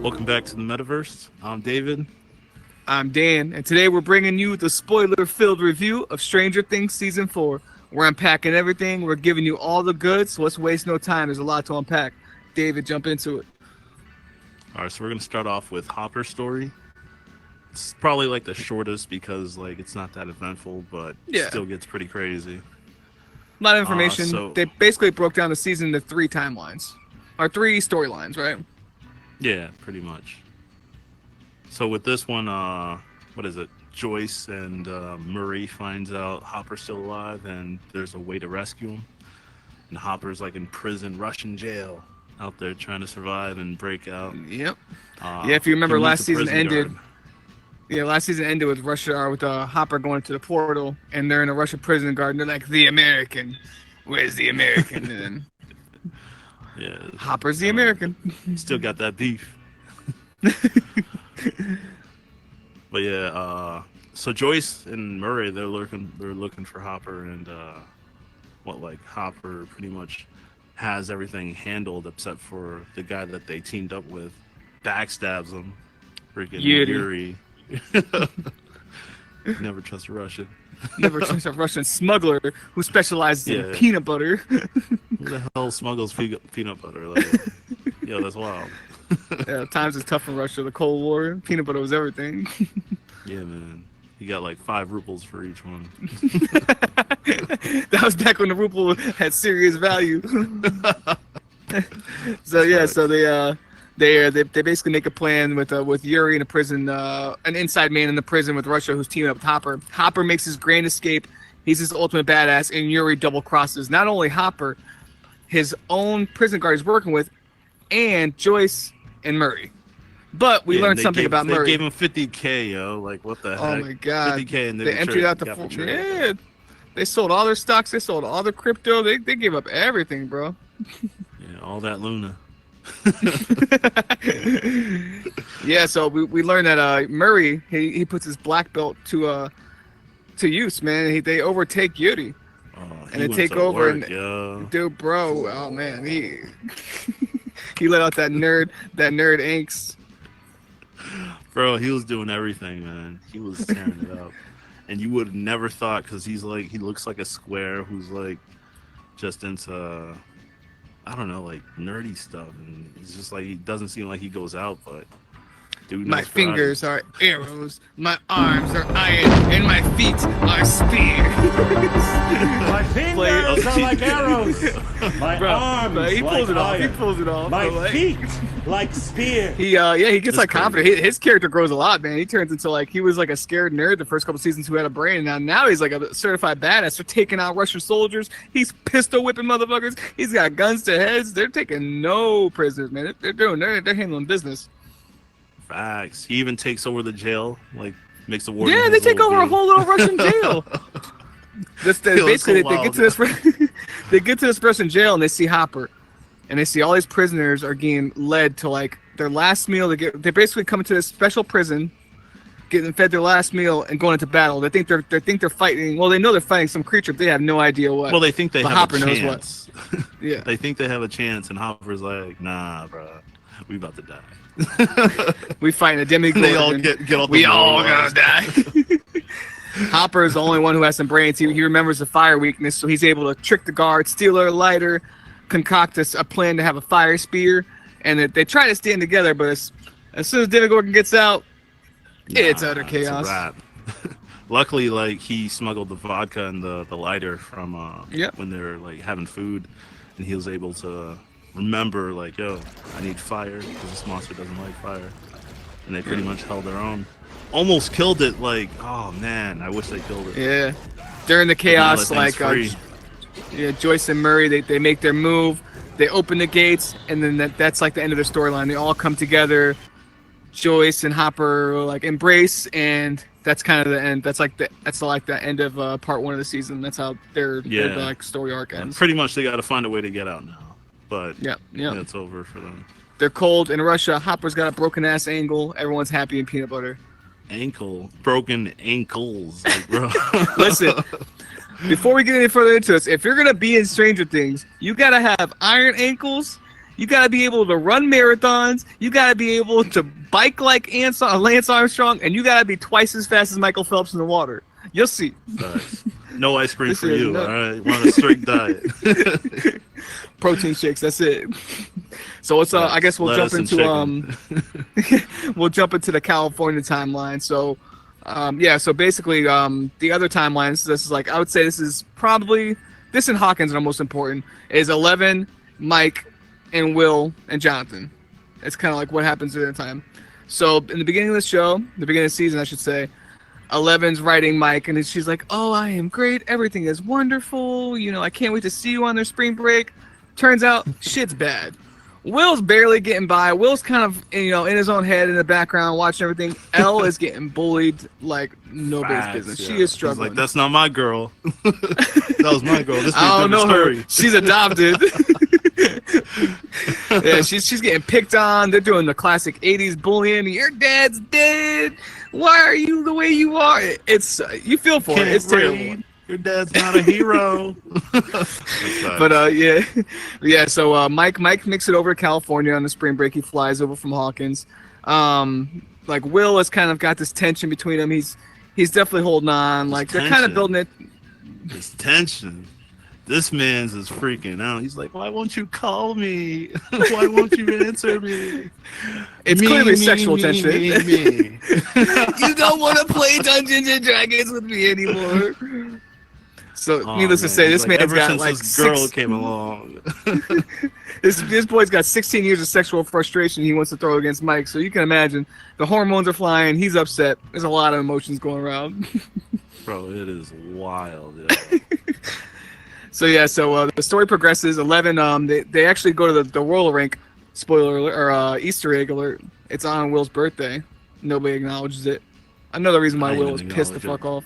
Welcome back to the Metaverse. I'm David. I'm Dan, and today we're bringing you the spoiler-filled review of Stranger Things Season 4. We're unpacking everything. We're giving you all the goods, so let's waste no time. There's a lot to unpack. David, jump into it. All right, so we're going to start off with Hopper's story. It's probably like the shortest because like it's not that eventful, but still gets pretty crazy. A lot of information. They basically broke down the season into 3 timelines. Or 3 storylines, right? Yeah, pretty much. So with this one, what is it? Joyce and Murray finds out Hopper's still alive and there's a way to rescue him. And Hopper's like in prison, Russian jail, out there trying to survive and break out. Yep. If you remember, last season ended. Yeah, last season ended with Hopper going to the portal, and they're in a Russian prison guard, and they're like, "The American, where's the American?" And then Hopper's the American. Still got that beef. But yeah, so Joyce and Murray, they're looking for Hopper, and Hopper pretty much has everything handled except for the guy that they teamed up with backstabs him. Freaking Yuri. Never trust a Russian. Never trust a Russian smuggler who specializes in peanut butter. Who the hell smuggles peanut butter? Like, yo, that's wild. Yeah, times is tough in Russia. The Cold War, peanut butter was everything. Yeah, man. You got like 5 rubles for each one. That was back when the ruble had serious value. So they basically make a plan with Yuri in a prison, an inside man in the prison with Russia who's teaming up with Hopper. Hopper makes his grand escape. He's his ultimate badass, and Yuri double crosses not only Hopper, his own prison guard he's working with, and Joyce and Murray. But we learned something about Murray. They gave him $50K, yo. Like, what the heck? Oh my god. $50K, and they emptied out the full. Yeah. They sold all their stocks. They sold all their crypto. They gave up everything, bro. Yeah, all that Luna. Yeah, so we learned that Murray he puts his black belt to use, man. They overtake Yuri, and they take over dude, bro. Oh man, he let out that nerd angst. Bro, he was doing everything, man. He was tearing it up, and you would have never thought because he looks like a square who's like just into. I don't know, like nerdy stuff, and it's just like he doesn't seem like he goes out, but dude, my fingers are arrows, my arms are iron, and my feet are spears. My fingers are like arrows, my arms he pulls like it off. iron. He pulls it off. My feet like spear. He gets like confident. His character grows a lot, man. He turns into like he was like a scared nerd the first couple seasons who had a brain, and now he's like a certified badass. They're taking out Russian soldiers. He's pistol whipping motherfuckers. He's got guns to heads. They're taking no prisoners, man. They're handling business. Facts. He even takes over the jail, like makes the warden. Yeah, they take over a whole little Russian jail. Basically, they get to this. They get to this Russian jail and they see Hopper, and they see all these prisoners are getting led to like their last meal. They basically come into this special prison, getting fed their last meal and going into battle. They think they're fighting. Well, they know they're fighting some creature, but they have no idea what. Well, they think they have Hopper a chance. knows what. Yeah, they think they have a chance, and Hopper's like, "Nah, bro, we about to die." We fight a demigod. They all get off. We all gonna die. Hopper is the only one who has some brains. He remembers the fire weakness, so he's able to trick the guard, steal their lighter, concoct a plan to have a fire spear, and they try to stand together. But as soon as Demogorgon gets out, it's utter chaos. It's a wrap. Luckily, like he smuggled the vodka and the lighter from when they're like having food, and he was able to remember like, yo, I need fire because this monster doesn't like fire, and they pretty much held their own. Almost killed it. Like, oh man, I wish they killed it. Yeah, during the chaos, like Joyce and Murray, they make their move. They open the gates, and then that's like the end of their storyline. They all come together. Joyce and Hopper like embrace, and that's kind of the end. That's like the end of part 1 of the season. That's how their like story arc ends. Pretty much, they got to find a way to get out now. But yeah, it's over for them. They're cold in Russia. Hopper's got a broken ass ankle. Everyone's happy in peanut butter. Broken ankles, like, bro. Listen, before we get any further into this, if you're gonna be in Stranger Things, you gotta have iron ankles You gotta be able to run marathons. You gotta be able to bike like Lance Armstrong, and you gotta be twice as fast as Michael Phelps in the water. You'll see. Nice. No ice cream for you. All right, want a strict diet. Protein shakes. That's it. So it's I guess we'll jump into we'll jump into the California timeline. So so basically the other timelines. This is like I would say this is probably this and Hawkins are most important. Is 11, Mike, and Will and Jonathan. It's kind of like what happens at the time. So in the beginning of the show, the beginning of the season, I should say. 11's writing Mike, and she's like, "Oh, I am great. Everything is wonderful. You know, I can't wait to see you on their spring break." Turns out, shit's bad. Will's barely getting by. Will's kind of, in his own head in the background, watching everything. Elle is getting bullied like nobody's business. Yeah. She is struggling. He's like, that's not my girl. That was my girl. This I don't know story. Her. She's adopted. Yeah, she's getting picked on. They're doing the classic 80s bullying. Your dad's dead. Why are you the way you are? It's you feel for it. It's terrible. Your dad's not a hero. But yeah. So Mike makes it over to California on the spring break. He flies over from Hawkins. Like Will has kind of got this tension between them. He's definitely holding on. Like they're kind of building it. This tension. This man's is freaking out. He's like, why won't you call me? Why won't you answer me? It's clearly sexual tension. Me. You don't want to play Dungeons and Dragons with me anymore. So, needless to say, this man's got like this girl came along. This boy's got 16 years of sexual frustration he wants to throw against Mike. So you can imagine the hormones are flying. He's upset. There's a lot of emotions going around. Bro, it is wild. Yeah. So the story progresses. 11, they actually go to the roller rink. Spoiler alert, or Easter egg alert. It's on Will's birthday. Nobody acknowledges it. Another reason why Will was pissed the fuck off.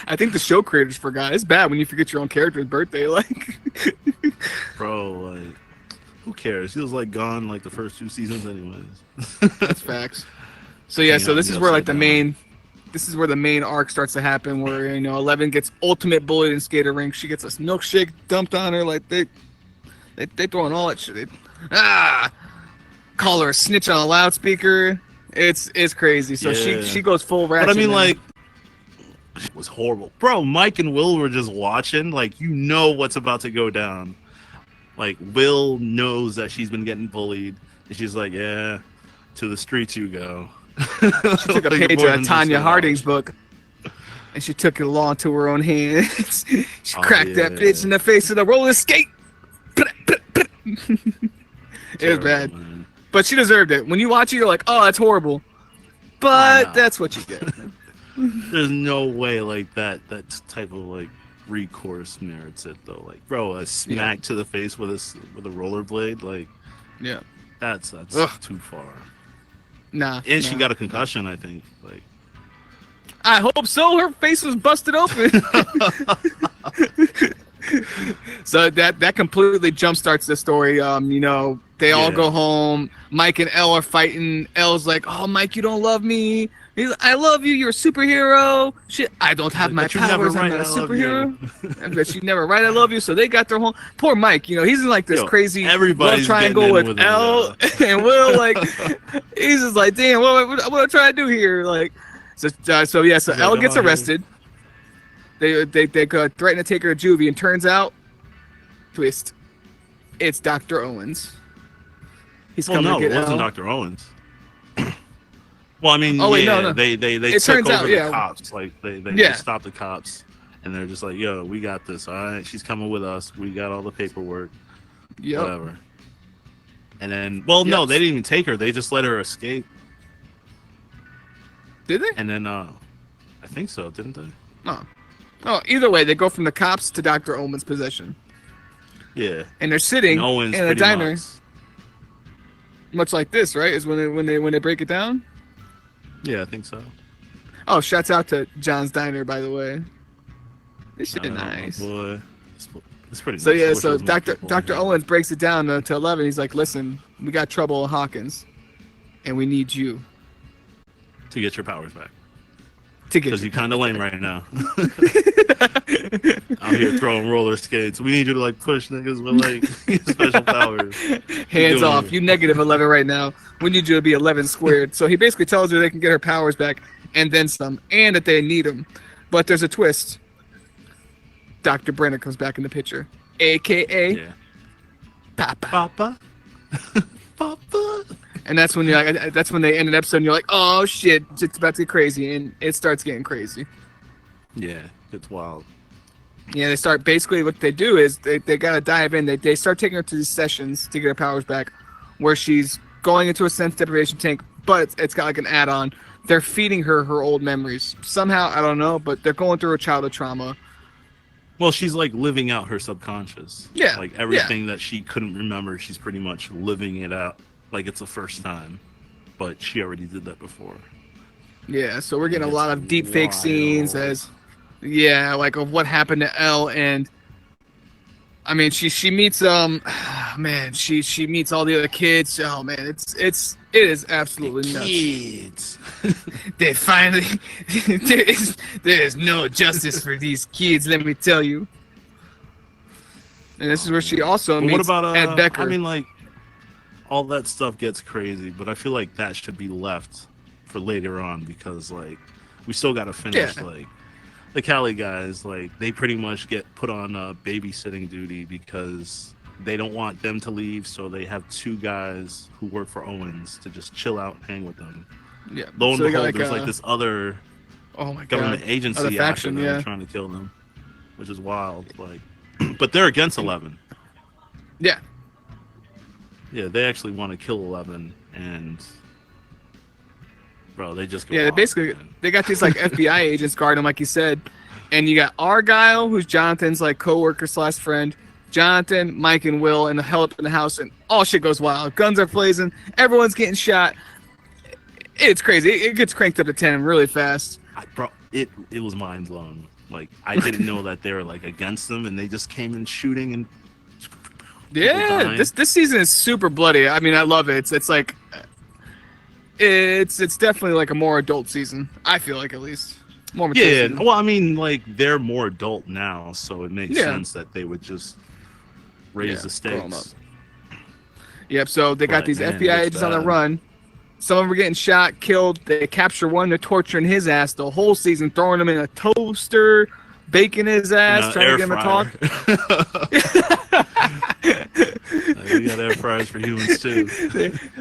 I think the show creators forgot. It's bad when you forget your own character's birthday. Like, bro, like, who cares? He was like gone like the first 2 seasons, anyways. That's facts. So this is where like the main arc starts to happen, where 11 gets ultimate bullied in skater rink. She gets a milkshake dumped on her. Like they throwing all that shit. Call her a snitch on a loudspeaker. It's crazy. So she goes full ratchet. But I mean, like, it was horrible, bro. Mike and Will were just watching. Like, what's about to go down. Like, Will knows that she's been getting bullied, and she's like, "Yeah, to the streets you go." She took a page out of Tanya Harding's book, and she took the law into her own hands. She cracked that bitch in the face with a roller skate. It was bad. Man. But she deserved it. When you watch it, you're like, oh, that's horrible. But that's what you get. There's no way like that type of like recourse merits it though. Like, bro, a smack to the face with a rollerblade, like, that's too far. Nah. And she got a concussion, I think. Like, I hope so. Her face was busted open. So that completely jumpstarts the story. They all go home. Mike and Elle are fighting. Elle's like, "Oh, Mike, you don't love me." He's like, "I love you. You're a superhero." Shit, I don't have my powers. I'm not a superhero. But you never right. I love you. So they got their home. Poor Mike. He's in like this crazy love triangle with Elle and Will. Like, he's just like, damn, what I'm trying to do here? Like, so Elle gets arrested. They threaten to take her to juvie, and turns out, twist, it's Dr. Owens. He's coming to get Elle. It wasn't Dr. Owens. Well, I mean, no. They took over the cops. Like, they stopped the cops, and they're just like, "Yo, we got this. All right, she's coming with us. We got all the paperwork. Whatever." And then, no, they didn't even take her. They just let her escape. Did they? And then, I think so, didn't they? No. Oh, either way, they go from the cops to Dr. Owens' possession. Yeah. And they're sitting in a diner, much like this, right? Is when they break it down. Yeah, I think so. Oh, shouts out to John's Diner, by the way. This shit is nice. Boy. It's pretty so nice. So Dr. Owens breaks it down to 11. He's like, "Listen, we got trouble at Hawkins, and we need you to get your powers back. Because you're kind of lame right now. I'm here throwing roller skates. We need you to like push niggas with like special powers. Hands off. You negative 11 right now. We need you to be 11 squared. So he basically tells her they can get her powers back and then some, and that they need them. But there's a twist. Dr. Brenner comes back in the picture, a.k.a. Papa. Papa. Papa. And that's when that's when they end an episode and you're like, oh shit, it's about to get crazy, and it starts getting crazy. Yeah, it's wild. Yeah, they start, basically what they do is they gotta dive in. They start taking her to these sessions to get her powers back, where she's going into a sense deprivation tank, but it's got like an add-on. They're feeding her old memories. Somehow, I don't know, but they're going through her childhood trauma. Well, she's like living out her subconscious. Yeah. Like everything that she couldn't remember, she's pretty much living it out like it's the first time. But she already did that before. Yeah, so we're getting a lot of deep fake scenes like of what happened to Elle, and I mean she meets she meets all the other kids. Oh man, it is absolutely nuts. Kids. They finally there is no justice for these kids, let me tell you. And this is where she also meets what about Ed Becker. I mean, like, all that stuff gets crazy, but I feel like that should be left for later on, because like we still got to finish like the Cali guys, like they pretty much get put on babysitting duty because they don't want them to leave, so they have two guys who work for Owens to just chill out and hang with them. Yeah. Lo and behold, there's like this other government agency other faction, after them trying to kill them, which is wild. Like, but they're against 11. Yeah. Yeah, they actually want to kill 11, and bro, they just go they basically they got these like FBI agents guarding them, like you said, and you got Argyle, who's Jonathan's like coworker / friend. Jonathan, Mike, and Will, and the hell up in the house, and all shit goes wild. Guns are blazing, everyone's getting shot. It's crazy. It gets cranked up to 10 really fast. Bro, it was mind blown. Like, I didn't know that they were like against them, and they just came in shooting and. Yeah, this season is super bloody. I mean, I love it. It's like it's definitely like a more adult season. I feel like, at least more mature season. Well, I mean, like they're more adult now, so it makes sense that they would just raise the stakes. Yep. So they got these FBI agents on the run. Some of them are getting shot, killed. They capture one. They're torturing his ass the whole season, throwing him in a toaster, baking his ass, trying to get him to talk. We got air fryers for humans too.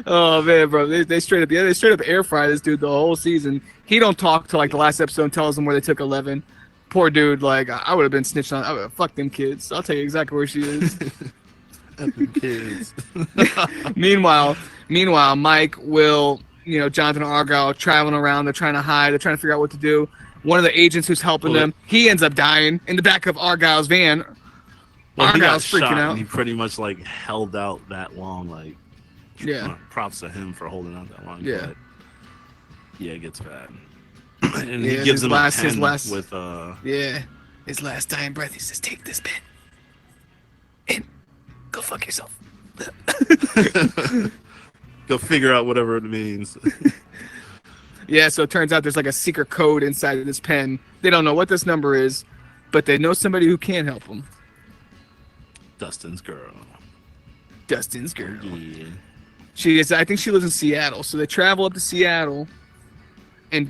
Oh man, bro, they straight up air fry this dude the whole season. He don't talk till like the last episode and tells them where they took 11. Poor dude, like I would have been snitched on. I would have fucked them kids. I'll tell you exactly where she is. Kids. Meanwhile, Mike, Will, Jonathan and Argyle traveling around. They're trying to hide. They're trying to figure out what to do. One of the agents who's helping them, he ends up dying in the back of Argyle's van. Well, Argyle's freaking out. And he pretty much like held out that long. Like, props to him for holding out that long. Yeah. But, it gets bad. And he gives him a 10 with his last dying breath. He says, "Take this pen and go fuck yourself." Go figure out whatever it means. Yeah, so it turns out there's like a secret code inside of this pen. They don't know what this number is, but they know somebody who can help them. Dustin's girl. Yeah. I think she lives in Seattle, so they travel up to Seattle, and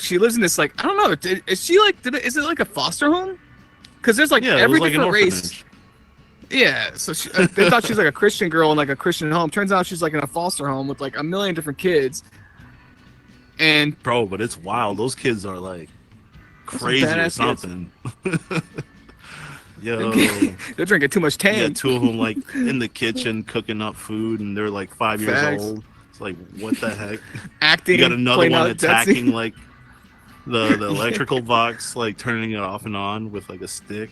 she lives in this like, I don't know, is she like, is it like a foster home? Because there's like every different race. Yeah, so they thought she was like a Christian girl in like a Christian home. Turns out she's like in a foster home with like a million different kids. And bro, but it's wild. Those kids are like crazy or something. Yo, they're drinking too much Tang. Yeah, two of them like in the kitchen cooking up food, and they're like 5 years old. It's like, what the heck? Acting. You got another one attacking like the electrical box, like turning it off and on with like a stick.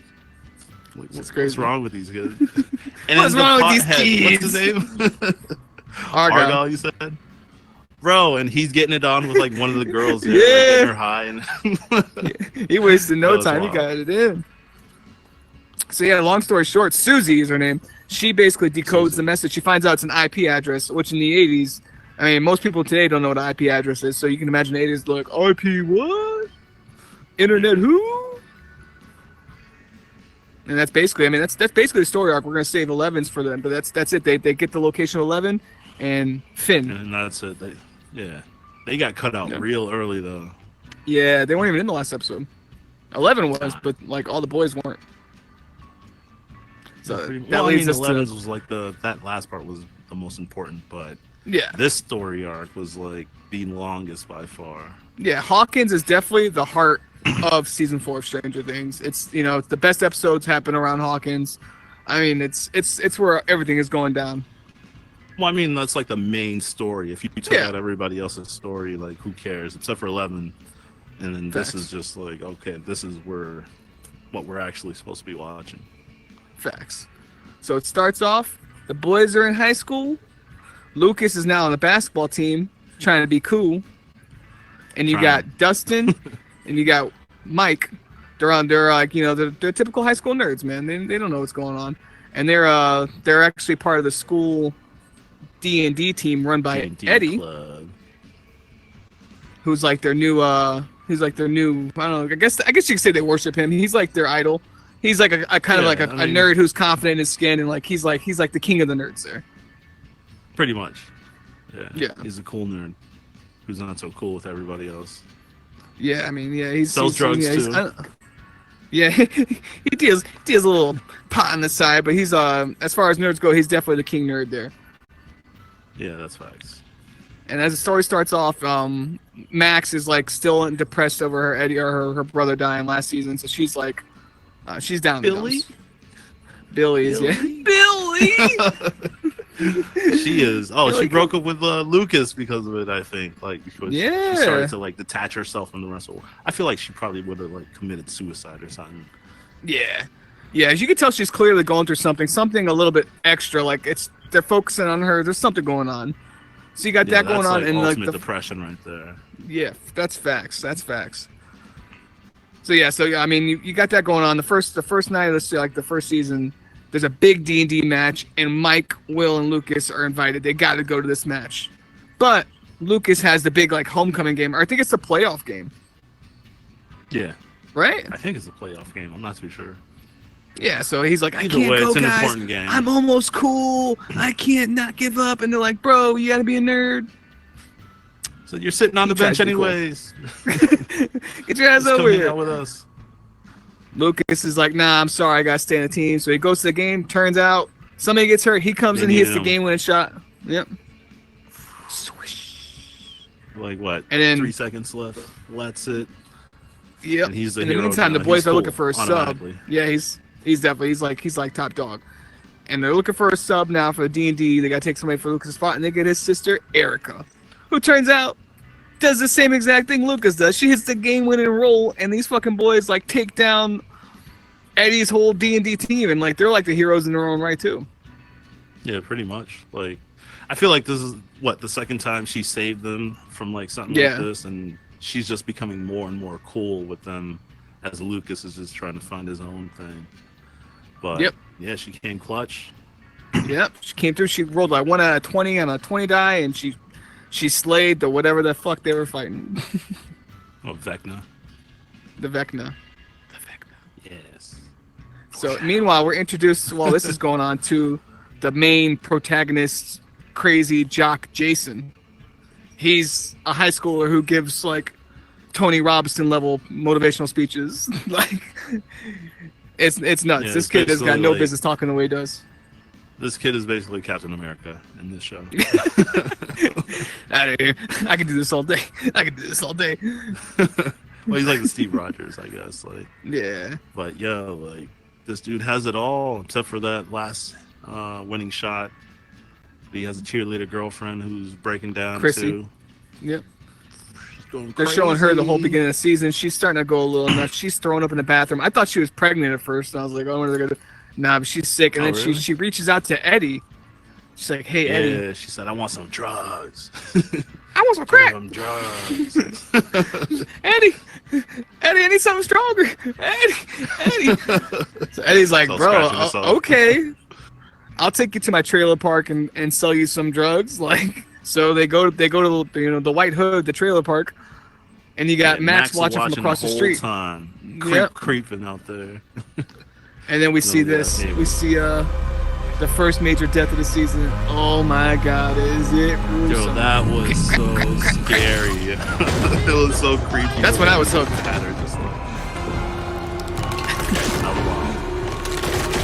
Like, what's wrong with these kids? And what's wrong with these kids? What's his name? Argyle, you said? Bro, and he's getting it on with like one of the girls. There, like, getting her high, and he wasted no time. Wild. He got it in. So yeah, long story short, Susie is her name. She basically decodes the message. She finds out it's an IP address, which in the 80s, I mean, most people today don't know what an IP address is. So you can imagine the 80s like, IP what? Internet who? And that's basically, I mean, that's basically the story arc. We're gonna save 11s for them, but that's it. They get the location of 11 and Finn. And that's it. They got cut out real early though. Yeah, they weren't even in the last episode. 11 was, but like all the boys weren't. So that leads us 11 to was like that last part was the most important, but yeah, this story arc was like the longest by far. Yeah, Hawkins is definitely the heart of season 4 of Stranger Things. It's it's the best episodes happen around Hawkins. I mean, it's where everything is going down. Well, I mean, that's like the main story. If you took out everybody else's story, like who cares? Except for 11, and then this is just like, okay, this is what we're actually supposed to be watching. Facts. So it starts off. The boys are in high school. Lucas is now on the basketball team, trying to be cool. And you got Dustin, and you got Mike. They're like, they're typical high school nerds, man. They don't know what's going on, and they're actually part of the school D&D team run by D&D Eddie, club. who's like their new I don't know. I guess you could say they worship him. He's like their idol. He's like a kind of like a nerd who's confident in his skin, and like he's like the king of the nerds there. Pretty much. Yeah. He's a cool nerd who's not so cool with everybody else. Yeah, I mean, yeah, sells drugs too. He deals a little pot on the side, but he's as far as nerds go, he's definitely the king nerd there. Yeah, that's facts. And as the story starts off, Max is like still depressed over her Eddie or her brother dying last season, so she's like, she's down. Billy. Billy. She is. Oh, she broke up with Lucas because of it. I think, like, because she started to like detach herself from the rest of the world. I feel like she probably would have like committed suicide or something. Yeah. As you can tell, she's clearly going through something a little bit extra. Like they're focusing on her. There's something going on. So you got that going on, and ultimate like depression right there. Yeah, that's facts. So I mean, you got that going on. The first night of the first season. There's a big D&D match, and Mike, Will, and Lucas are invited. They got to go to this match. But Lucas has the big, like, homecoming game. Or I think it's the playoff game. Yeah. Right? I think it's a playoff game. I'm not too sure. Yeah, so he's like, Either way, it's an important game. I'm almost cool. I can't not give up. And they're like, bro, you got to be a nerd. So you're sitting on the bench anyways. Cool. Get your ass over here. Out with us. Lucas is like, nah, I'm sorry, I gotta stay in the team. So he goes to the game. Turns out somebody gets hurt. He comes in, he hits the game-winning shot. Yep. Swish. Like what? And then 3 seconds left. That's it. Yep. And he's the in hero the meantime, now. the boys He's are cool, looking for a sub. Yeah, he's definitely he's like top dog. And they're looking for a sub now for the D&D. They gotta take somebody for Lucas' spot, and they get his sister Erica, who turns out does the same exact thing Lucas does. She hits the game-winning roll, and these fucking boys like take down Eddie's whole D&D team, and like they're like the heroes in their own right too. Yeah, pretty much. Like, I feel like this is the second time she saved them from like something like this, and she's just becoming more and more cool with them as Lucas is just trying to find his own thing. But yeah, she came clutch. Yep, she came through. She rolled like 1 out of 20 on a 20 die, and she slayed the whatever the fuck they were fighting. Vecna. The Vecna. Yes. So meanwhile, we're introduced while this is going on to the main protagonist, crazy jock Jason. He's a high schooler who gives like Tony Robinson level motivational speeches. Like it's nuts. Yeah, this kid has got no business talking the way he does. This kid is basically Captain America in this show. Out of here. I can do this all day. Well, he's like the Steve Rogers, I guess. Like, yeah. But yeah, like this dude has it all except for that last winning shot. He has a cheerleader girlfriend who's breaking down Chrissy. too. Yep. They're showing her the whole beginning of the season. She's starting to go a little nuts. She's throwing up in the bathroom. I thought she was pregnant at first. And I was like, oh, what are they gonna do? Nah, but she's sick. And then really? she reaches out to Eddie. She's like, hey, Eddie. Yeah, she said, I want some drugs. I want some crack. Some drugs. Eddie, I need something stronger. Eddie. So Eddie's like, bro, okay. I'll take you to my trailer park and sell you some drugs. Like, so they go to the White Hood, the trailer park, And you got Max watching from across the street. Time. Creeping out there. And then we see this. We see the first major death of the season. Oh my God, is it gruesome? Yo, that was so scary. It was so creepy. That's when I was hooked.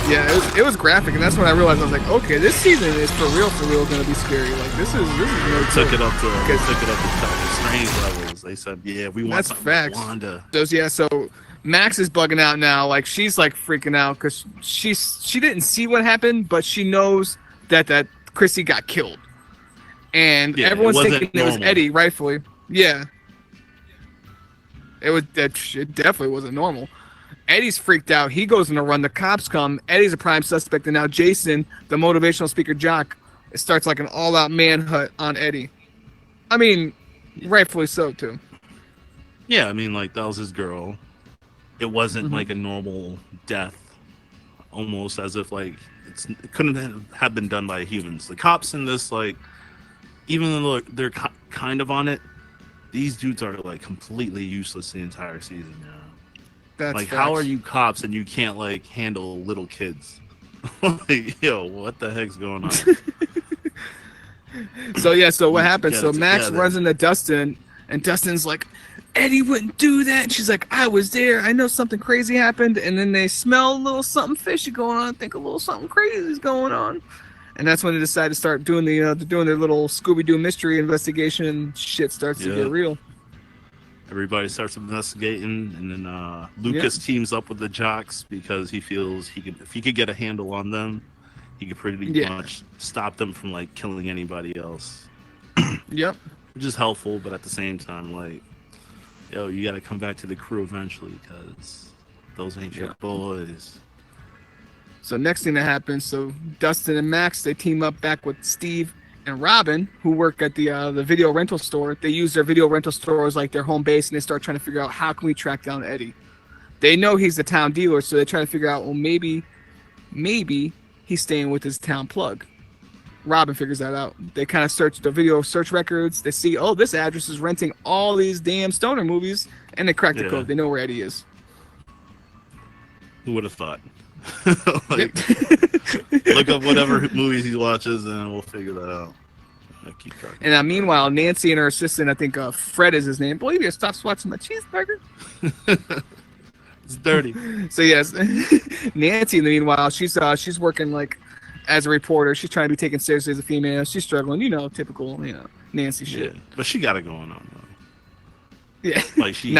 Yeah, it was graphic, and that's when I realized I was like, okay, this season is for real going to be scary. Like this is really took it up to strange levels. They said, yeah, we want facts. Wanda. So Max is bugging out now. Like she's like freaking out because she didn't see what happened, but she knows that Chrissy got killed, and everyone's thinking it was Eddie, rightfully. Yeah, it definitely wasn't normal. Eddie's freaked out. He goes on a run. The cops come. Eddie's a prime suspect, and now Jason, the motivational speaker jock, starts like an all-out manhunt on Eddie. I mean, rightfully so too. Yeah, I mean, like that was his girl. It wasn't like a normal death, almost as if like it couldn't have been done by humans. The cops in this, like, even though they're kind of on it, these dudes are like completely useless the entire season now. That's like, facts. how are you cops and you can't like handle little kids? Like, yo, what the heck's going on? So what happens? So Max runs into Dustin, and Dustin's like, Eddie wouldn't do that. And she's like, I was there. I know something crazy happened. And then they smell a little something fishy going on. Think a little something crazy is going on. And that's when they decide to start doing their little Scooby-Doo mystery investigation, and shit starts to get real. Everybody starts investigating, and then Lucas teams up with the jocks because he feels if he could get a handle on them, he could pretty much stop them from like killing anybody else. Yep. Which is helpful, but at the same time, like, yo, you got to come back to the crew eventually because those ain't your boys. So next thing that happens, so Dustin and Max, they team up back with Steve and Robin, who work at the video rental store. They use their video rental store as like their home base, and they start trying to figure out how can we track down Eddie. They know he's the town dealer, so they try to figure out, well, maybe he's staying with his town plug. Robin figures that out. They kind of search the video search records. They see, oh, this address is renting all these damn stoner movies, and they crack the code. They know where Eddie is. Who would have thought? Like, look up whatever movies he watches, and we'll figure that out. Keep track. And meanwhile, Nancy and her assistant, I think Fred is his name. Believe you, stop swatching my cheeseburger. It's dirty. So yes, Nancy. In the meanwhile, she's working like as a reporter. She's trying to be taken seriously as a female. She's struggling, typical, Nancy shit. Yeah, but she got it going on though. Yeah, like she's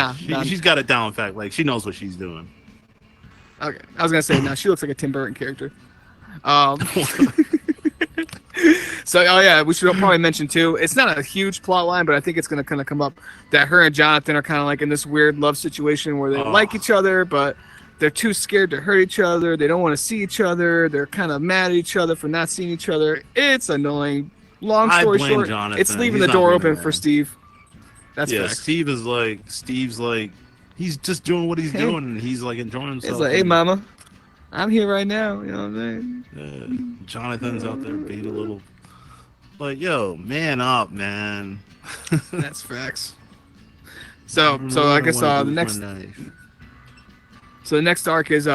got it down. In fact, like she knows what she's doing. Okay, I was gonna say now she looks like a Tim Burton character. So we should probably mention too. It's not a huge plot line, but I think it's gonna kind of come up that her and Jonathan are kind of like in this weird love situation where they like each other, but they're too scared to hurt each other. They don't want to see each other. They're kind of mad at each other for not seeing each other. It's annoying. Long story short, Jonathan. It's leaving the door open for Steve. That's facts. Steve's like. He's just doing what he's doing, and he's like enjoying himself. He's like, hey, mama, I'm here right now. You know what I'm saying? Jonathan's out there being a little, like, yo, man up, man. That's facts. So I guess the next arc is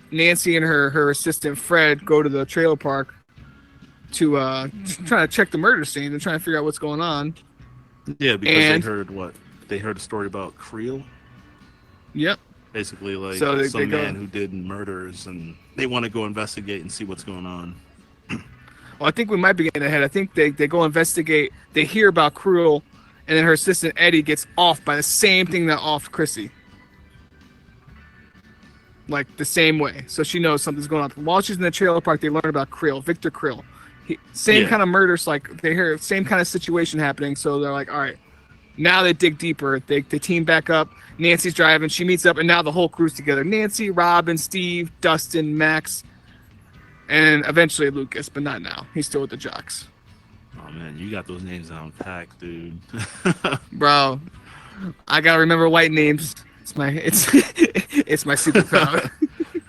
Nancy and her assistant Fred go to the trailer park to try to check the murder scene and try to figure out what's going on. Yeah, because they heard a story about Creel. Yep. Basically, like some man who did murders, and they want to go investigate and see what's going on. Well, I think we might be getting ahead. I think they go investigate. They hear about Cruel, and then her assistant Eddie gets offed by the same thing that offed Chrissy. Like the same way. So she knows something's going on. While she's in the trailer park, they learn about Creel, Victor Creel. Same kind of murders, like they hear same kind of situation happening. So they're like, all right. Now they dig deeper. They team back up. Nancy's driving. She meets up, and now the whole crew's together. Nancy, Robin, Steve, Dustin, Max, and eventually Lucas, but not now. He's still with the jocks. Oh, man, you got those names down packed, dude. Bro, I gotta remember white names. It's my superpower.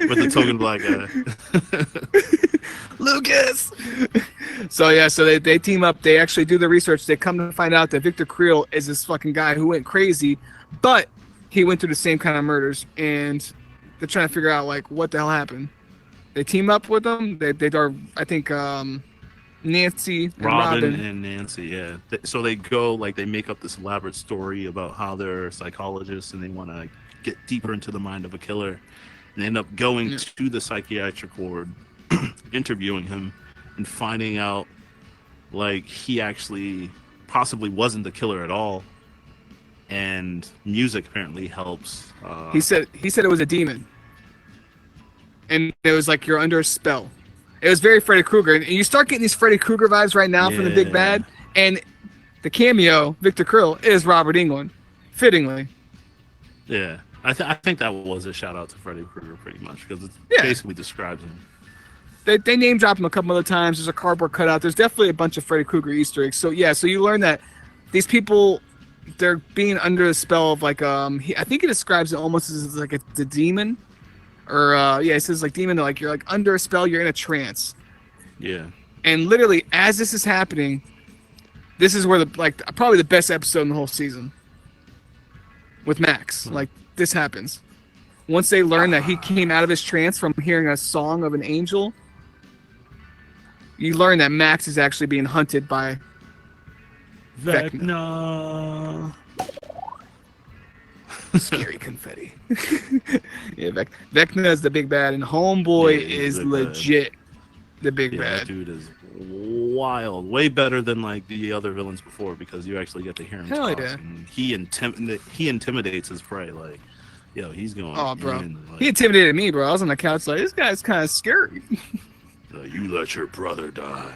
With the token black guy. Lucas. So they team up. They actually do the research. They come to find out that Victor Creel is this fucking guy who went crazy, but he went through the same kind of murders, and they're trying to figure out like what the hell happened. They team up with them. They are, I think, Nancy and Robin and Nancy, yeah. So they go, like, they make up this elaborate story about how they're psychologists and they want to get deeper into the mind of a killer, and they end up going to the psychiatric ward, interviewing him, and finding out like he actually possibly wasn't the killer at all, and music apparently helps. He said it was a demon, and it was like you're under a spell. It was very Freddy Krueger, and you start getting these Freddy Krueger vibes right now from the Big Bad, and the cameo, Victor Creel, is Robert Englund, fittingly. Yeah, I think that was a shout out to Freddy Krueger pretty much, because it basically describes him. They name drop him a couple other times. There's a cardboard cutout. There's definitely a bunch of Freddy Krueger Easter eggs. So so you learn that these people, they're being under the spell of like I think he describes it almost as like the demon. Or it says like demon, like you're like under a spell, you're in a trance. Yeah. And literally, as this is happening, this is where probably the best episode in the whole season. With Max, like this happens. Once they learn that he came out of his trance from hearing a song of an angel, you learn that Max is actually being hunted by Vecna. Scary confetti. Yeah, Vecna is the big bad, and Homeboy is legit the big bad. That dude is wild. Way better than like the other villains before, because you actually get to hear him talk. Yeah. And he intimidates his prey. Like, yo, he's going. Oh, bro. Like, he intimidated me, bro. I was on the couch like, this guy's kind of scary. You let your brother die.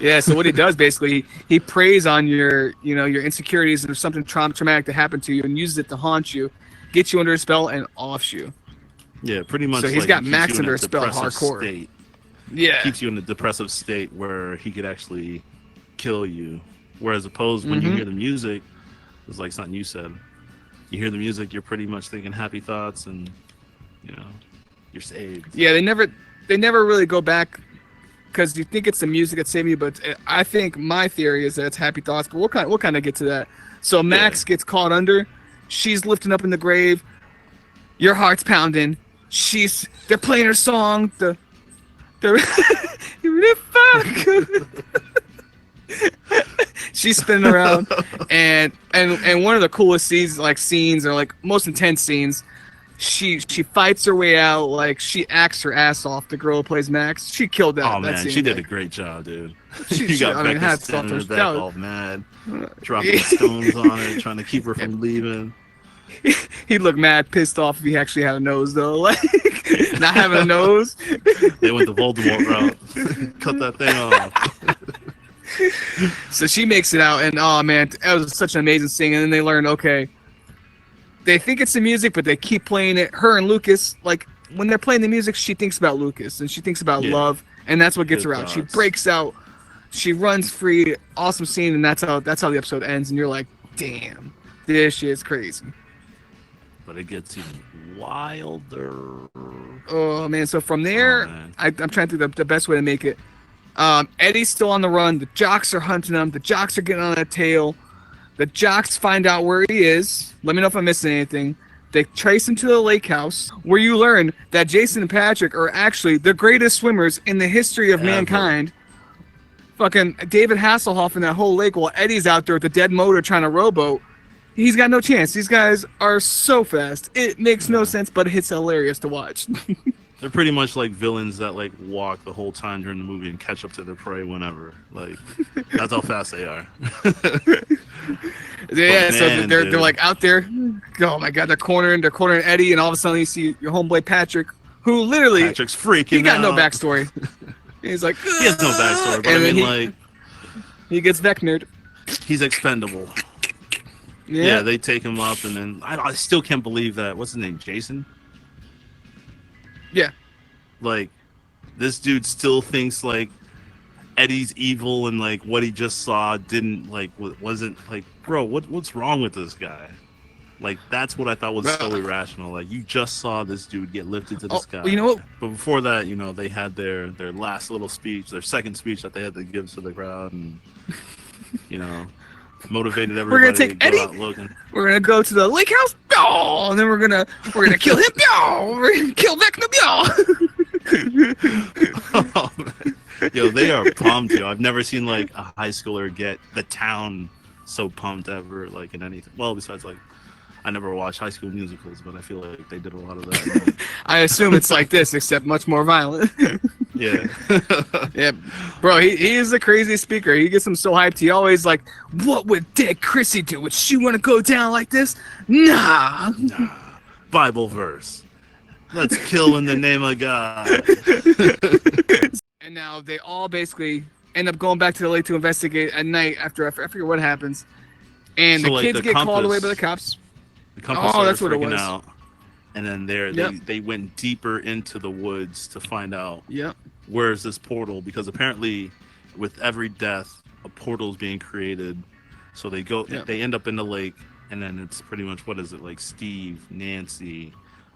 Yeah, so what he does basically, he preys on your insecurities, and if something traumatic to happen to you, and uses it to haunt you, get you under a spell, and offs you. Yeah, pretty much. So he's got Max under a spell hardcore. State. Yeah, keeps you in a depressive state where he could actually kill you. Whereas opposed when you hear the music, it's like something you said. You hear the music, you're pretty much thinking happy thoughts, and you're saved. Yeah, they never really go back. Because you think it's the music that's saving you, but I think my theory is that it's happy thoughts. But we'll kind of get to that. So Max gets caught under. She's lifting up in the grave. Your heart's pounding. They're playing her song. She's spinning around, and one of the coolest scenes or like most intense scenes. She fights her way out, like she acts her ass off. The girl who plays Max, she killed that. Oh man, that scene, she did a great job, dude. She got Vecna standing in the back all mad, dropping stones on her, trying to keep her from leaving. He'd look mad, pissed off if he actually had a nose, though. Like not having a nose. They went the Voldemort route. Cut that thing off. So she makes it out, and oh man, that was such an amazing scene. And then they learn, okay. They think it's the music, but they keep playing it. Her and Lucas, like when they're playing the music, she thinks about Lucas and she thinks about love, and that's what gets her out. She breaks out, she runs free. Awesome scene, and that's how the episode ends. And you're like, damn, this shit's crazy. But it gets even wilder. Oh man! So from there, I'm trying to think the best way to make it. Eddie's still on the run. The jocks are hunting him. The jocks are getting on that tail. The jocks find out where he is. Let me know if I'm missing anything. They trace him to the lake house, where you learn that Jason and Patrick are actually the greatest swimmers in the history of mankind. Fucking David Hasselhoff in that whole lake, while Eddie's out there with the dead motor trying to rowboat. He's got no chance. These guys are so fast. It makes no sense, but it's hilarious to watch. They're pretty much like villains that like walk the whole time during the movie and catch up to their prey whenever. Like that's how fast they are. Yeah, so they're like out there. Oh my god, they're cornering Eddie, and all of a sudden you see your homeboy Patrick, who literally Patrick's freaking. He got out. no backstory. He's like he has no backstory, but I mean he gets Vecna'd. He's expendable. Yeah, they take him up, and then I still can't believe that. What's his name? Jason. Yeah. Like, this dude still thinks like Eddie's evil, and like what he just saw wasn't like, bro, what's wrong with this guy? Like, that's what I thought was so irrational. Like, you just saw this dude get lifted to the sky. You know what? But before that, you know, they had their last little speech, their second speech that they had to give to the crowd, and, you know, motivated everybody. We're gonna take to go Eddie. out looking. We're gonna go to the lake house. Oh, and then we're gonna kill him. Oh, we're gonna kill Vecna. Oh, man. Yo, they are pumped. Yo, I've never seen like a high schooler get the town so pumped ever, like in anything. Well, besides like, I never watched High School Musicals, but I feel like they did a lot of that. I assume it's like this, except much more violent. Yeah. Yeah, bro, he is the craziest speaker. He gets him so hyped. He always like, what would dead Chrissy do? Would she want to go down like this? Nah. Bible verse. Let's kill in the name of God. And now they all basically end up going back to the lake to investigate at night after I forget what happens. And So, the like, kids the get called away compass- by the cops. The compass Oh, that's what started it freaking was. out. And then they went deeper into the woods to find out Yep. where's this portal, because apparently with every death a portal is being created. So they end up in the lake, and then it's pretty much, what is it, like Steve, Nancy,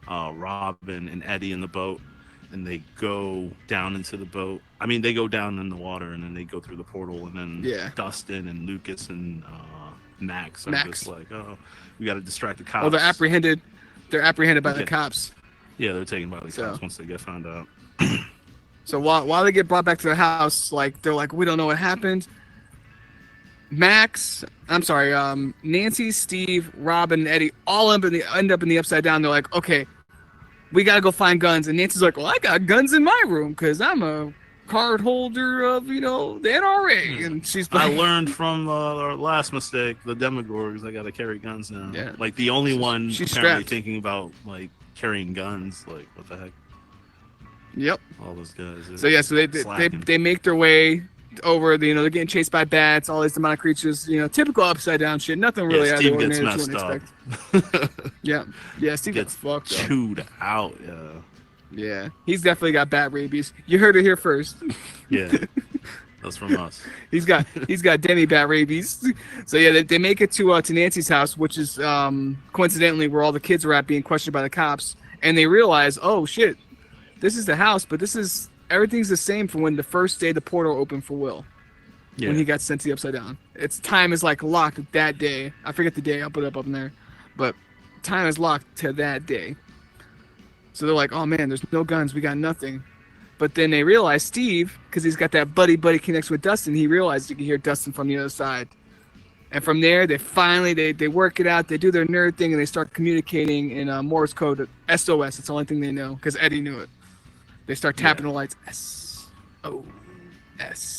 Robin, and Eddie in the boat, and they go down into the boat. I mean, they go down in the water, and then they go through the portal, and then Dustin and Lucas and Max are just like, oh, we got to distract the cops. Oh, they're apprehended. They're apprehended by the cops. Yeah, they're taken by the cops once they get found out. So while they get brought back to the house, like, they're like, we don't know what happened. Nancy, Steve, Robin, and Eddie all end up in the upside down. They're like, okay, we gotta go find guns. And Nancy's like, well, I got guns in my room because I'm a card holder of, the NRA. And she's like, I learned from our last mistake, the Demogorgs. I gotta carry guns now. Yeah. Like, the only one She's apparently strapped. thinking about like carrying guns. Like, what the heck? Yep. All those guys. So they make their way over. They're getting chased by bats, all these demonic creatures. Typical upside down shit. Nothing really out of the Steve gets ordinary. messed up. Yeah. Steve gets fucked up. Chewed out. Yeah, he's definitely got bat rabies. You heard it here first. Yeah, that's from us. He's got demi bat rabies. So yeah, they make it to Nancy's house, which is coincidentally where all the kids are at being questioned by the cops, and they realize, oh shit, this is the house, but everything's the same from when the first day the portal opened for Will. Yeah. When he got sent to the upside down. Its time is like locked that day. I forget the day. I'll put it up in there, but time is locked to that day. So they're like, oh man, there's no guns. We got nothing. But then they realize Steve, because he's got that buddy connection with Dustin, he realized you can hear Dustin from the other side. And from there, they finally, they work it out. They do their nerd thing, and they start communicating in Morse code, SOS. It's the only thing they know, because Eddie knew it. They start tapping the lights, SOS.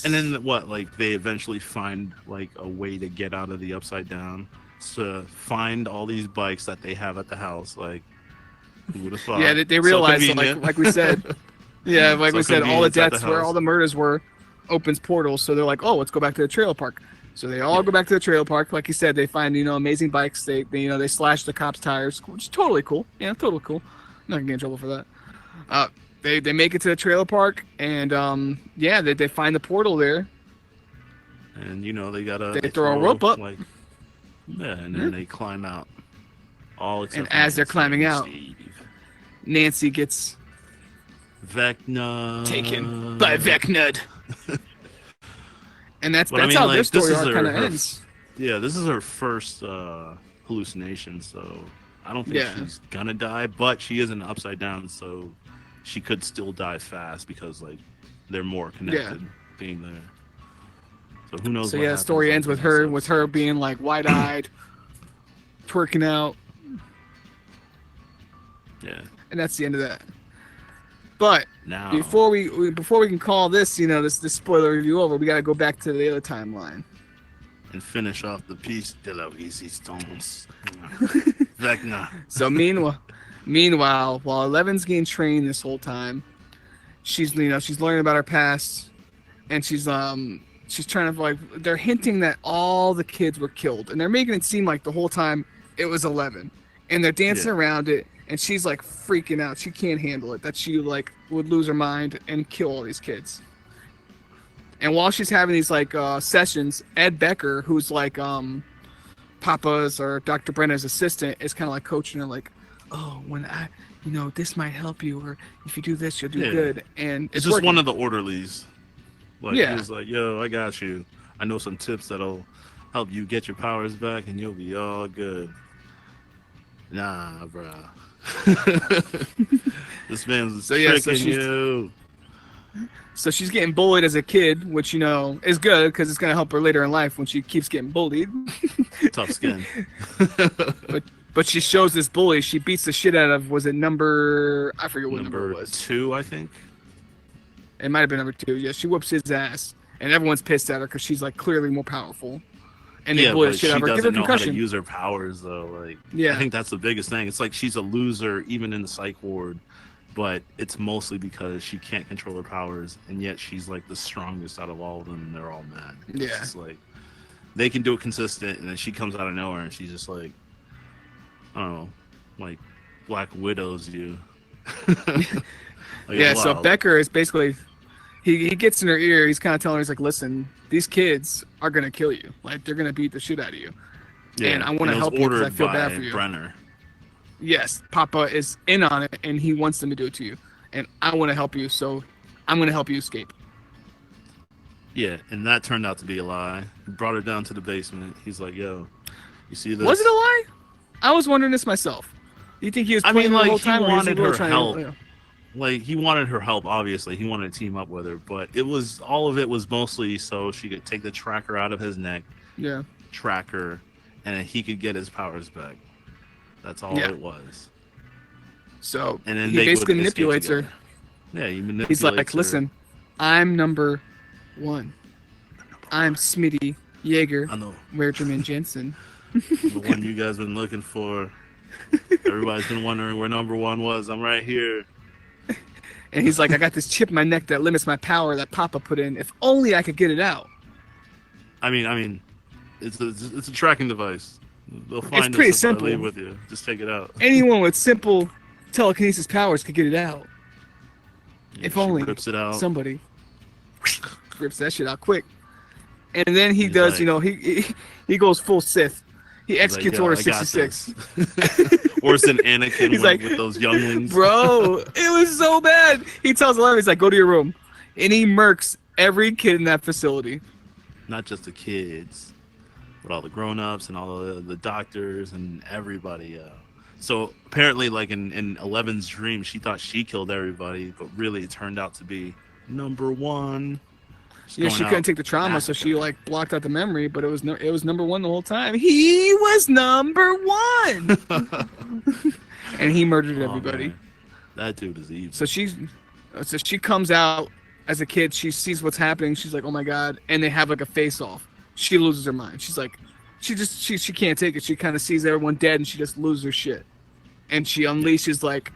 And then what? Like, they eventually find like a way to get out of the upside down, to find all these bikes that they have at the house. Like, who would have thought? Yeah, they realize, like we said, all the deaths where all the murders were opens portals. So they're like, oh, let's go back to the trailer park. So they all go back to the trailer park. Like you said, they find amazing bikes. They slash the cops' tires, which is totally cool. Yeah, totally cool. I'm not gonna get in trouble for that. They make it to the trailer park, and they find the portal there. And they throw a rope up. And then they climb out. And as they're climbing out, Nancy gets Vecna taken by Vecnud. And that's how their story arc kind of ends. Yeah, this is her first hallucination, so I don't think she's gonna die, but she is in the upside down, so she could still die fast because they're more connected being there. So who knows? So the story ends with her being like wide-eyed, twerking out. Yeah. And that's the end of that. But now, before we can call this, this spoiler review over, we got to go back to the other timeline and finish off the piece de la resistance. Vecna. So meanwhile, while Eleven's getting trained this whole time, she's learning about her past, and she's trying to they're hinting that all the kids were killed, and they're making it seem like the whole time it was 11, and they're dancing around it. And she's freaking out. She can't handle it. That she would lose her mind and kill all these kids. And while she's having these sessions, Ed Becker, who's the Papa's or Dr. Brenna's assistant is kind of like coaching her, like, oh, when this might help you, or if you do this, you'll do good. And it's just one of the orderlies. Like, he was like, yo, I got you. I know some tips that'll help you get your powers back, and you'll be all good. Nah, bro. This man's tricking you. So she's getting bullied as a kid, which, is good because it's going to help her later in life when she keeps getting bullied. Tough skin. But she shows this bully. She beats the shit out of, was it I forget what number it was. 2, I think. It might have been number 2. Yeah, she whoops his ass. And everyone's pissed at her because she's, like, clearly more powerful. And they bully the shit out of her. Give her concussion. She doesn't know how to use her powers, though. Like, I think that's the biggest thing. It's like she's a loser even in the psych ward. But it's mostly because she can't control her powers, and yet she's like the strongest out of all of them, and they're all mad. It's just like they can do it consistent, and then she comes out of nowhere, and she's just like, I don't know, like Black Widows you. Like, so Becker is basically he gets in her ear. He's kind of telling her, he's like, listen, these kids are gonna kill you. Like, they're gonna beat the shit out of you. Yeah, and I want to help you because I feel bad for you. Brenner. Yes, Papa is in on it, and he wants them to do it to you. And I want to help you, so I'm going to help you escape. Yeah, and that turned out to be a lie. He brought her down to the basement. He's like, yo, you see this? Was it a lie? I was wondering this myself. Do you think he was playing the whole time? He wanted her help. Like, he wanted her help, obviously. He wanted to team up with her. But all of it was mostly so she could take the tracker out of his neck. Yeah. Track her, and then he could get his powers back. That's all it was. So and then he basically manipulates her. Yeah, he manipulates He's like, her. listen, I'm number 1. I'm Smitty Jaeger. I know. Regimen Jensen. The one you guys been looking for. Everybody's been wondering where number 1 was. I'm right here. And he's like, I got this chip in my neck that limits my power that Papa put in. If only I could get it out. I mean, it's a tracking device. They'll find it's pretty simple. Leave with you. Just take it out. Anyone with simple telekinesis powers could get it out. Yeah, if only rips it out. Somebody rips that shit out quick. And then he does, he goes full Sith. He executes Order 66. Or it's an Anakin with those younglings. Bro, it was so bad. He tells 11, he's like, go to your room. And he murks every kid in that facility. Not just the kids. With all the grown-ups and all the doctors and everybody. So apparently, like in Eleven's dream, she thought she killed everybody, but really it turned out to be number 1. She couldn't take the trauma, so she like blocked out the memory. But it was number 1 the whole time. He was number 1, and he murdered everybody. Man. That dude is evil. So she comes out as a kid. She sees what's happening. She's like, oh my god, and they have like a face-off. She loses her mind. She's like, she can't take it. She kind of sees everyone dead, and she just loses her shit. And she unleashes like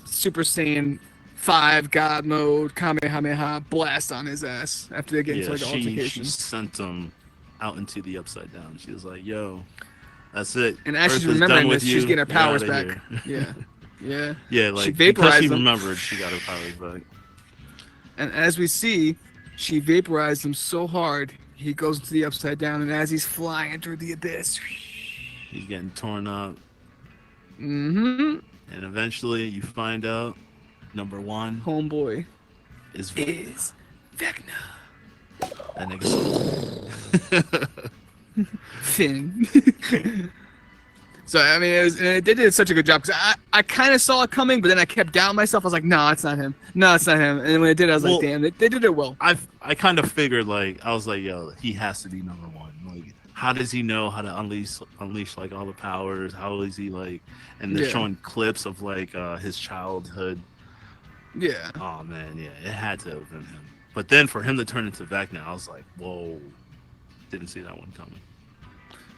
Super Saiyan 5 God mode, Kamehameha blast on his ass after they get into like an altercation. She sent him out into the upside down. She was like, yo, that's it. And as she's remembering this, she's getting her powers back. Yeah. Like she because she them. remembered, she got her powers back. And as we see, she vaporized him so hard, he goes into the upside down, and as he's flying through the abyss, he's getting torn up. Mm-hmm. And eventually, you find out number 1, homeboy, is Vecna. That nigga. Finn. So I mean, they did such a good job because I kind of saw it coming, but then I kept doubting myself. I was like, no, it's not him. No, it's not him. And then when it did, I was like, damn, they did it well. I kind of figured I was like, yo, he has to be number 1. Like, how does he know how to unleash like all the powers? How is he like? And they're showing clips of like his childhood. Yeah. Oh man, yeah, it had to have been him. But then for him to turn into Vecna, I was like, whoa, didn't see that one coming.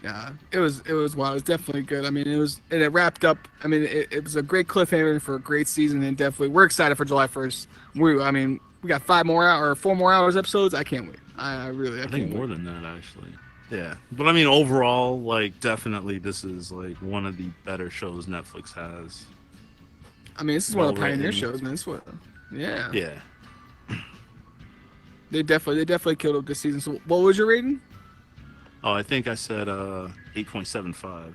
Yeah, it was wild. It was definitely good. I mean, it wrapped up. I mean, it was a great cliffhanger for a great season, and definitely we're excited for July 1st. We got 4 more hours episodes. I can't wait. I think more than that actually. Yeah, but I mean, overall, like definitely this is like one of the better shows Netflix has. I mean, this is one of the pioneer shows, man. Yeah. They definitely killed it this season. So, what was your rating? Oh, I think I said 8.75.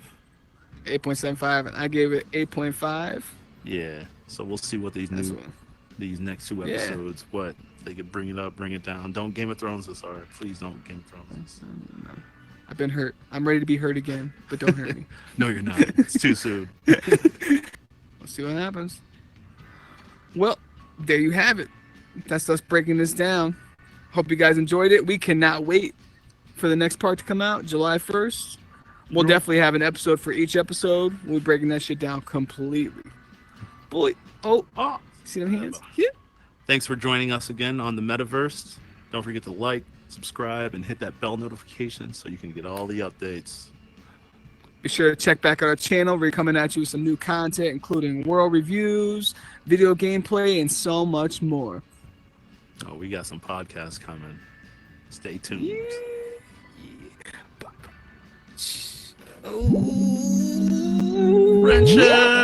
8.75, and I gave it 8.5. Yeah. So we'll see what these next two episodes, what they could bring it up, bring it down. Don't Game of Thrones this hard. Please don't Game of Thrones. No. I've been hurt. I'm ready to be hurt again, but don't hurt me. No, you're not. It's too soon. Let's see what happens. Well, there you have it. That's us breaking this down. Hope you guys enjoyed it. We cannot wait for the next part to come out, July 1st. We'll definitely have an episode for each episode. We're breaking that shit down completely. Boy, see them hands? Yeah. Thanks for joining us again on the Metaverse. Don't forget to like, subscribe, and hit that bell notification so you can get all the updates. Be sure to check back on our channel. We're coming at you with some new content, including world reviews, video gameplay, and so much more. Oh, we got some podcasts coming. Stay tuned. Yeah. Oh. Friendship!